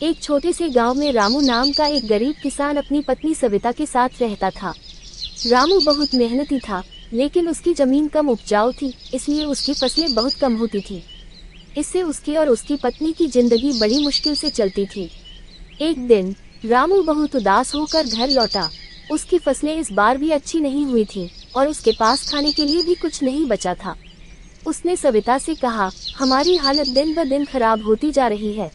एक छोटे से गांव में रामू नाम का एक गरीब किसान अपनी पत्नी सविता के साथ रहता था। रामू बहुत मेहनती था, लेकिन उसकी जमीन कम उपजाऊ थी, इसलिए उसकी फसलें बहुत कम होती थी। इससे उसकी और उसकी पत्नी की जिंदगी बड़ी मुश्किल से चलती थी। एक दिन रामू बहुत उदास होकर घर लौटा। उसकी फसलें इस बार भी अच्छी नहीं हुई थी और उसके पास खाने के लिए भी कुछ नहीं बचा था। उसने सविता से कहा, हमारी हालत दिन ब दिन खराब होती जा रही है,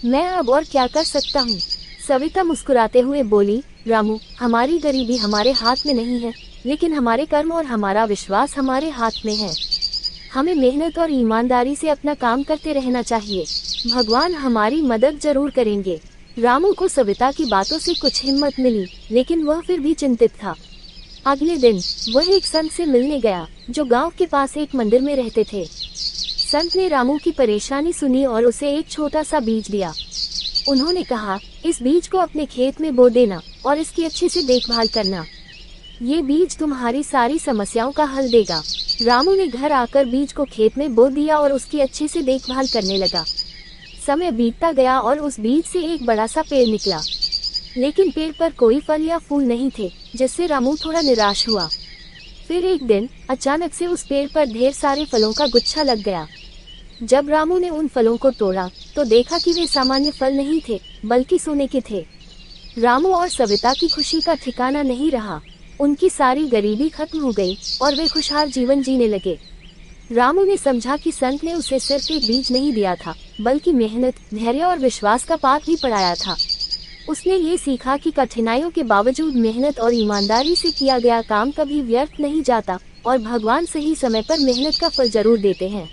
मैं अब और क्या कर सकता हूँ। सविता मुस्कुराते हुए बोली, रामू, हमारी गरीबी हमारे हाथ में नहीं है, लेकिन हमारे कर्म और हमारा विश्वास हमारे हाथ में है। हमें मेहनत और ईमानदारी से अपना काम करते रहना चाहिए, भगवान हमारी मदद जरूर करेंगे। रामू को सविता की बातों से कुछ हिम्मत मिली, लेकिन वह फिर भी चिंतित था। अगले दिन वह एक संत से मिलने गया, जो गांव के पास एक मंदिर में रहते थे। संत ने रामू की परेशानी सुनी और उसे एक छोटा सा बीज दिया। उन्होंने कहा, इस बीज को अपने खेत में बो देना और इसकी अच्छे से देखभाल करना। ये बीज तुम्हारी सारी समस्याओं का हल देगा। रामू ने घर आकर बीज को खेत में बो दिया और उसकी अच्छे से देखभाल करने लगा। समय बीतता गया और उस बीज से एक बड़ा सा पेड़ निकला, लेकिन पेड़ पर कोई फल या फूल नहीं थे, जिससे रामू थोड़ा निराश हुआ। फिर एक दिन अचानक से उस पेड़ पर ढेर सारे फलों का गुच्छा लग गया। जब रामू ने उन फलों को तोड़ा तो देखा कि वे सामान्य फल नहीं थे, बल्कि सोने के थे। रामू और सविता की खुशी का ठिकाना नहीं रहा। उनकी सारी गरीबी खत्म हो गई और वे खुशहाल जीवन जीने लगे। रामू ने समझा कि संत ने उसे सिर्फ एक बीज नहीं दिया था, बल्कि मेहनत, धैर्य और विश्वास का पाठ भी पढ़ाया था। उसने ये सीखा कि कठिनाइयों के बावजूद मेहनत और ईमानदारी से किया गया काम कभी व्यर्थ नहीं जाता और भगवान सही समय पर मेहनत का फल जरूर देते हैं।